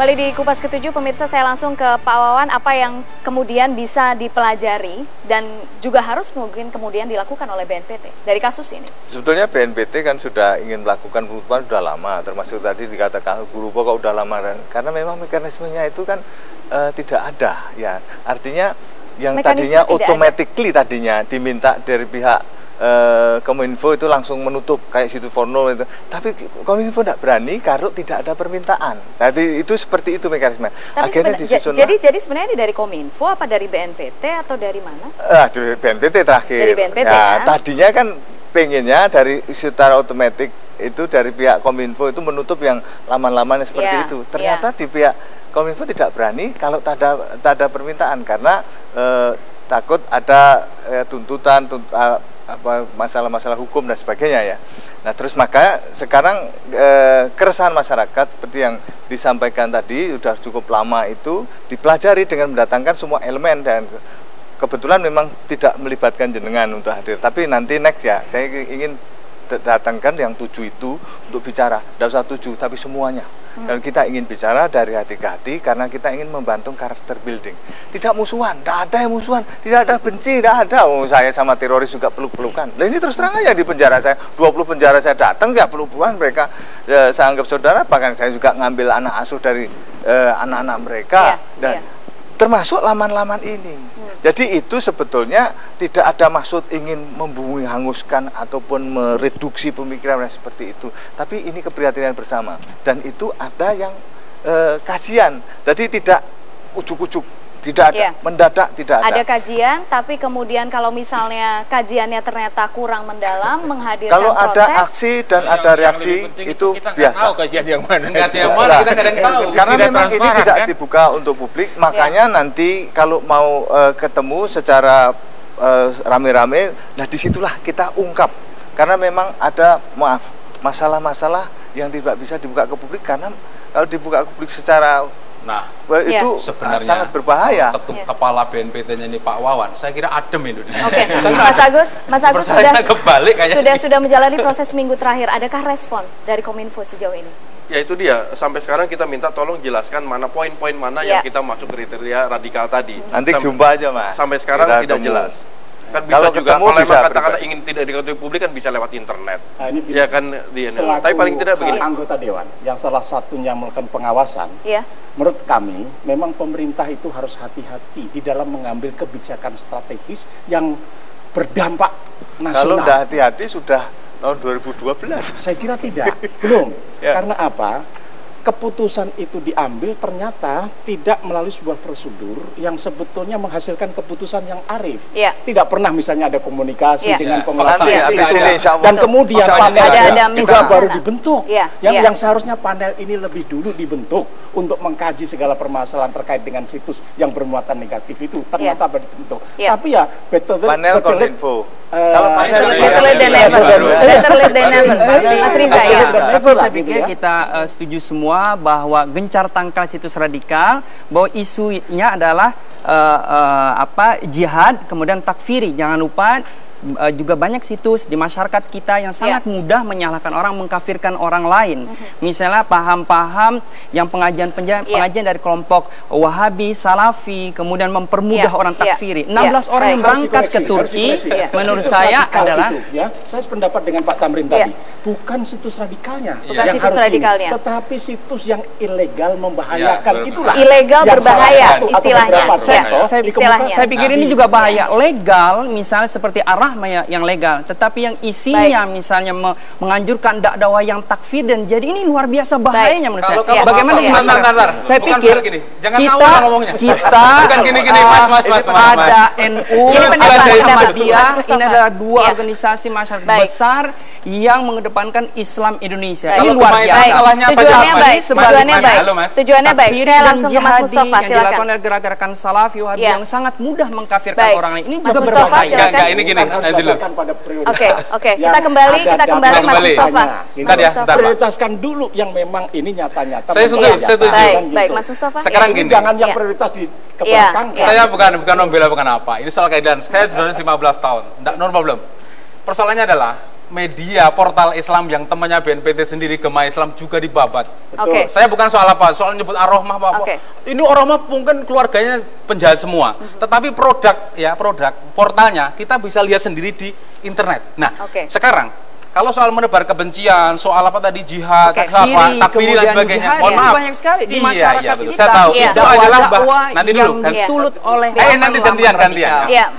Kembali di Kupas Ketujuh, pemirsa, saya langsung ke Pak Wawan. Apa yang kemudian bisa dipelajari dan juga harus mungkin kemudian dilakukan oleh BNPT dari kasus ini? Sebetulnya BNPT kan sudah ingin melakukan penutupan sudah lama, termasuk tadi dikatakan guru pokok sudah lama, karena memang mekanismenya itu kan tidak ada, ya. Artinya yang tadinya automatically tadinya diminta dari pihak Kominfo itu langsung menutup kayak situ porno itu. Tapi Kominfo tidak berani kalau tidak ada permintaan. Jadi itu seperti itu mekanisme. Tapi akhirnya disusun. Jadi sebenarnya ini dari Kominfo apa dari BNPT atau dari mana? Dari BNPT terakhir. Dari BNPT ya, ya. Tadinya kan pengennya dari secara otomatis itu dari pihak Kominfo itu menutup yang laman-laman seperti itu. Ternyata di pihak Kominfo tidak berani kalau tak ada permintaan karena takut ada tuntutan masalah-masalah hukum dan sebagainya ya. Nah terus maka sekarang keresahan masyarakat seperti yang disampaikan tadi sudah cukup lama itu dipelajari dengan mendatangkan semua elemen, dan kebetulan memang tidak melibatkan jenengan untuk hadir. Tapi nanti next ya saya ingin datangkan yang 7 itu untuk bicara. Tidak usah 7 tapi semuanya. Dan kita ingin bicara dari hati ke hati karena kita ingin membantu karakter building. Tidak musuhan, tidak ada yang musuhan, tidak ada benci, tidak ada. Oh, saya sama teroris juga peluk-pelukan. Nah ini terus terang aja di penjara saya, 20 penjara saya datang ya peluk-pelukan mereka. Saya anggap saudara, bahkan saya juga ngambil anak asuh dari anak-anak mereka dan termasuk laman-laman ini. Jadi itu sebetulnya tidak ada maksud ingin membumi hanguskan ataupun mereduksi pemikiran seperti itu. Tapi ini keprihatinan bersama. Dan itu ada yang kajian. Jadi tidak ujuk-ujuk. Tidak ada, mendadak tidak ada. Ada kajian, tapi kemudian kalau misalnya kajiannya ternyata kurang mendalam, menghadirkan kalau protes. Ada aksi dan ada reaksi itu kita biasa. Tahu kajian yang mana? Kajian yang mana kita kadang tahu. Karena memang ini tidak dibuka untuk publik, makanya nanti kalau mau ketemu secara rame-rame, nah disitulah kita ungkap. Karena memang ada masalah-masalah yang tidak bisa dibuka ke publik, karena kalau dibuka ke publik secara itu sebenarnya sangat berbahaya. Ketua kepala BNPT-nya ini Pak Wawan, saya kira adem Indonesia. Oke, Mas Agus sudah menjalani proses minggu terakhir. Adakah respon dari Kominfo sejauh ini? Ya itu dia, sampai sekarang kita minta tolong jelaskan mana poin-poin mana yang kita masuk kriteria radikal tadi. Nanti jumpa aja Mas. Sampai sekarang kita tidak jelas. Kan bisa kalau juga kalau memang katakanlah ingin tidak diketahui publik kan bisa lewat internet. Nah, ini ya kan tapi paling tidak begini. Anggota dewan yang salah satunya melakukan pengawasan. Menurut kami memang pemerintah itu harus hati-hati di dalam mengambil kebijakan strategis yang berdampak nasional. Kalau sudah hati-hati sudah tahun 2012. Saya kira tidak. Belum. Karena apa? Keputusan itu diambil ternyata tidak melalui sebuah prosedur yang sebetulnya menghasilkan keputusan yang arif. Tidak pernah misalnya ada komunikasi dengan pengelola dan kemudian panel juga baru dibentuk. Yang seharusnya panel ini lebih dulu dibentuk untuk mengkaji segala permasalahan terkait dengan situs yang bermuatan negatif itu ternyata baru dibentuk. Tapi ya panel Kominfo. Kalau panel Mas Riza ya. Saya pikir kita setuju semua bahwa gencar tangkal situs radikal, bahwa isunya adalah jihad, kemudian takfiri. Jangan lupa juga banyak situs di masyarakat kita yang sangat mudah menyalahkan orang, mengkafirkan orang lain. Misalnya paham-paham yang pengajian dari kelompok Wahabi, Salafi, kemudian mempermudah orang takfiri. 16 orang yang berangkat ke Turki, menurut saya adalah saya sependapat dengan Pak Tamrin tadi, bukan situs radikalnya yang situs harus radikalnya, tetapi situs yang ilegal membahayakan. Itulah ilegal berbahaya istilahnya. Saya pikir ini juga bahaya. Legal misalnya seperti yang legal, tetapi yang isinya misalnya menganjurkan dakwah yang takfir, dan jadi ini luar biasa bahayanya menurut saya. Bagaimana saya pikir kita ada NU, Muhammadiyah, ini adalah dua organisasi masyarakat besar yang mengedepankan Islam Indonesia. Ini luar biasa. Tujuannya baik. Saya langsung ke Mas Mustafa, silakan. Yang dilakukan oleh gerakan Salafi Wahabi yang sangat mudah mengkafirkan orang lain. Ini juga berbahaya. Ini gini. Oke, kita kembali Mas Mustafa. Prioritaskan dulu yang memang ini nyata-nyata. Saya setuju. Baik, Mas Mustafa. Sekarang gini, jangan yang prioritas di ke belakang. Saya bukan membela bukan apa. Ini soal keadilan. Saya sudah 15 tahun. Enggak, no problem. Persoalannya adalah media portal Islam yang temannya BNPT sendiri, Gema Islam, juga dibabat. Oke. Saya bukan soal apa, soal nyebut Ar-Rahmah apa. Ini Ar-Rahmah mungkin keluarganya penjahat semua, tetapi produk portalnya kita bisa lihat sendiri di internet. Nah, sekarang kalau soal menebar kebencian, soal apa tadi jihad, takfiri dan sebagainya, mohon maaf. Banyak sekali di masyarakat kita. Saya tahu itu adalah nanti dulu kan disulut oleh nanti gantian.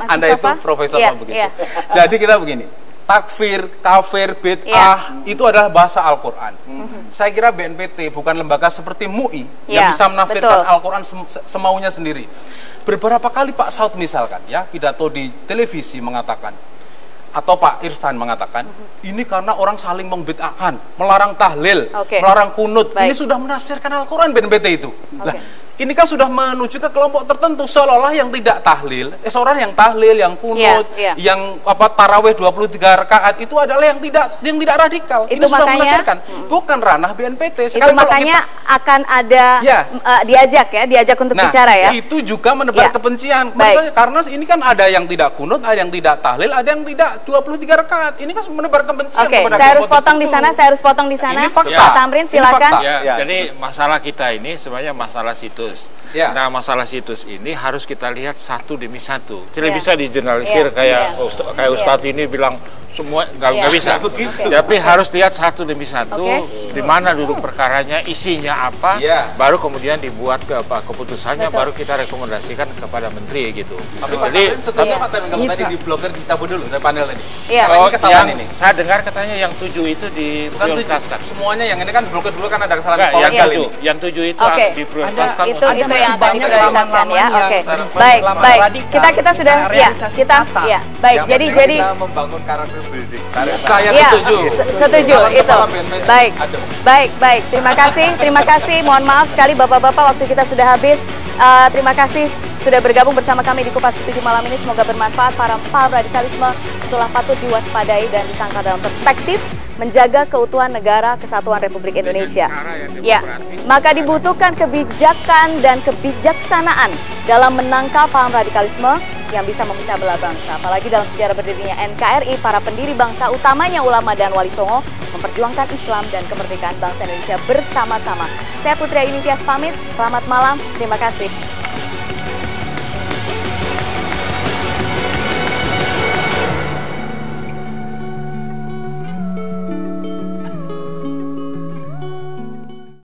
Anda itu profesor begitu. Jadi kita begini, takfir, kafir, bid'ah itu adalah bahasa Al-Qur'an. Saya kira BNPT bukan lembaga seperti MUI yang bisa menafsirkan Al-Qur'an semaunya sendiri. Beberapa kali Pak Saud misalkan pidato di televisi mengatakan, atau Pak Irsan mengatakan, ini karena orang saling membid'ahkan, melarang tahlil, melarang kunut. Ini sudah menafsirkan Al-Quran BNPT itu. Lah, ini kan sudah menuju ke kelompok tertentu, seolah-olah yang tidak tahlil, seorang yang tahlil, yang kunut, yang tarawih 23 rakaat itu adalah yang tidak radikal. Itu ini sudah makanya, menafsirkan, bukan ranah BNPT. Sekarang itu makanya akan ada diajak untuk bicara ya. Itu juga menebar kebencian. Karena ini kan ada yang tidak kunut, ada yang tidak tahlil, ada yang tidak 23 rakaat. Ini kan menebar kebencian. Saya harus potong di sana, Ini fakta. Pak Tamrin silakan. Jadi masalah kita ini sebenarnya masalah situs. Nah, masalah situs ini harus kita lihat satu demi satu. Tidak bisa digeneralisir kayak Ustadz ini bilang semua nggak bisa. Tapi harus lihat satu demi satu di mana duduk perkaranya, isinya apa, baru kemudian dibuat keputusannya, baru kita rekomendasikan kepada menteri gitu. Jadi kalau tadi di blogger dicabut dulu, saya panel tadi. Ini saya dengar katanya yang 7 itu diprioritaskan. Semuanya yang ini kan blogger dulu kan ada kesalahan. Yang 7 itu diprioritaskan. Itu yang akan diprioritaskan ya. Baik. Kita sudah baik. Jadi kita membangun karakter building. Saya setuju itu. Baik. Terima kasih. Mohon maaf sekali Bapak-bapak, waktu kita sudah habis. Terima kasih sudah bergabung bersama kami di Kupas ke-7 malam ini. Semoga bermanfaat. Para paham radikalisme itulah patut diwaspadai dan ditangkap dalam perspektif menjaga keutuhan negara kesatuan Republik Indonesia. Maka dibutuhkan kebijakan dan kebijaksanaan dalam menangkal paham radikalisme yang bisa memecah belah bangsa. Apalagi dalam sejarah berdirinya NKRI, para pendiri bangsa, utamanya ulama dan wali songo, memperjuangkan Islam dan kemerdekaan bangsa Indonesia bersama-sama. Saya Putri Ayuni Tias pamit. Selamat malam. Terima kasih.